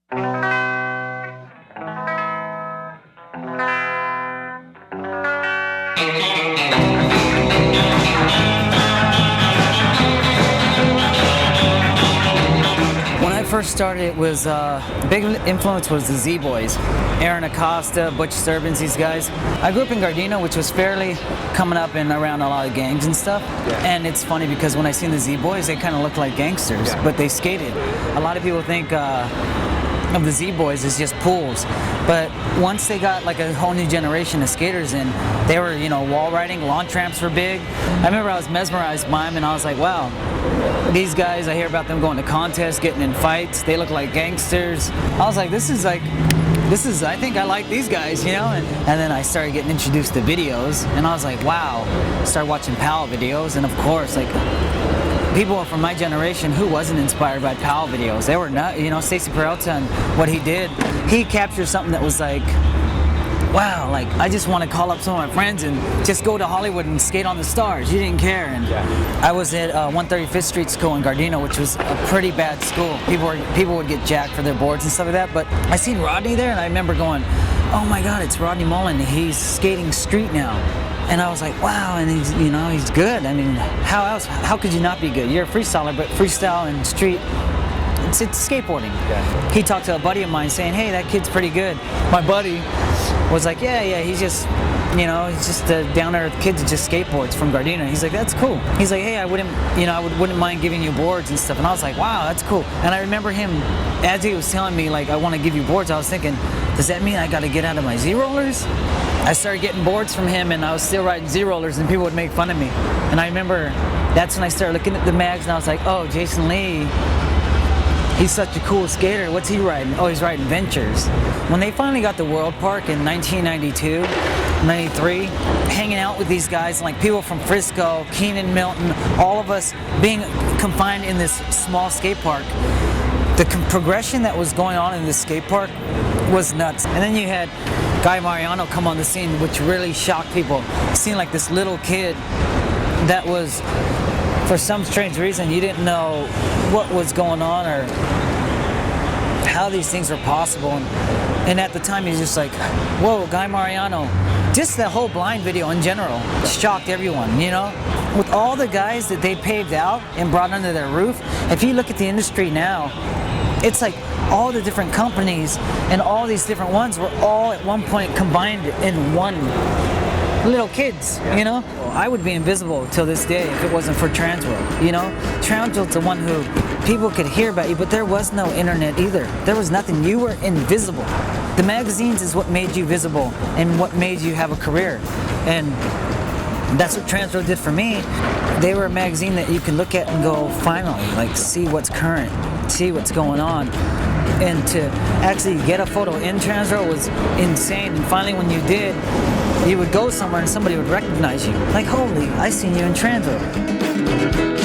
When I first started, it was big influence was the Z-Boys, Aaron Acosta, Butch Sturbins, these guys. I grew up in Gardena, which was fairly coming up and around a lot of gangs and stuff. Yeah. And it's funny because when I seen the Z-Boys, they kind of looked like gangsters, but they skated. A lot of people think of the Z-Boys as just pools, but once they got like a whole new generation of skaters in, they were, you know, wall riding, launch ramps were big. I remember I was mesmerized by them, and I was like, wow, these guys, I hear about them going to contests, getting in fights, they look like gangsters. I was like, I think I like these guys, you know? And then I started getting introduced to videos, and I was like, wow. Started watching Powell videos, and of course, like, people from my generation who wasn't inspired by Powell videos. They were not, you know, Stacy Peralta and what he did. He captured something that was like, wow, like I just want to call up some of my friends and just go to Hollywood and skate on the stars. You didn't care. And I was at 135th Street School in Gardena, which was a pretty bad school. People would get jacked for their boards and stuff like that. But I seen Rodney there, and I remember going, oh my God, it's Rodney Mullen. He's skating street now. And I was like, wow, and he's, you know, he's good. I mean, how could you not be good? You're a freestyler, but freestyle and street, it's skateboarding. Yeah. He talked to a buddy of mine saying, hey, that kid's pretty good. My buddy was like, yeah, he's just, you know, he's just a down-to-earth kid that just skateboards from Gardena. He's like, that's cool. He's like, hey, I wouldn't mind giving you boards and stuff. And I was like, wow, that's cool. And I remember him, as he was telling me, like, I want to give you boards, I was thinking, does that mean I got to get out of my Z-rollers? I started getting boards from him, and I was still riding Z-rollers, and people would make fun of me. And I remember that's when I started looking at the mags, and I was like, oh, Jason Lee, he's such a cool skater. What's he riding? Oh, he's riding Ventures. When they finally got the World Park in 1992, 93, hanging out with these guys, like people from Frisco, Keenan, Milton, all of us being confined in this small skate park, the progression that was going on in this skate park was nuts. And then you had Guy Mariano come on the scene, which really shocked people. Seeing like this little kid that was, for some strange reason, you didn't know what was going on or how these things were possible. And at the time, you're just like, whoa, Guy Mariano. Just the whole Blind video in general shocked everyone, you know? With all the guys that they paved out and brought under their roof, if you look at the industry now, it's like all the different companies and all these different ones were all at one point combined in one little kids, you know? I would be invisible till this day if it wasn't for TransWorld, you know? TransWorld's the one who people could hear about you, but there was no internet either. There was nothing. You were invisible. The magazines is what made you visible and what made you have a career. And that's what TransWorld did for me. They were a magazine that you could look at and go, finally, like see what's current, see what's going on. And to actually get a photo in TransWorld was insane. And finally when you did, you would go somewhere and somebody would recognize you. Like, holy, I seen you in TransWorld.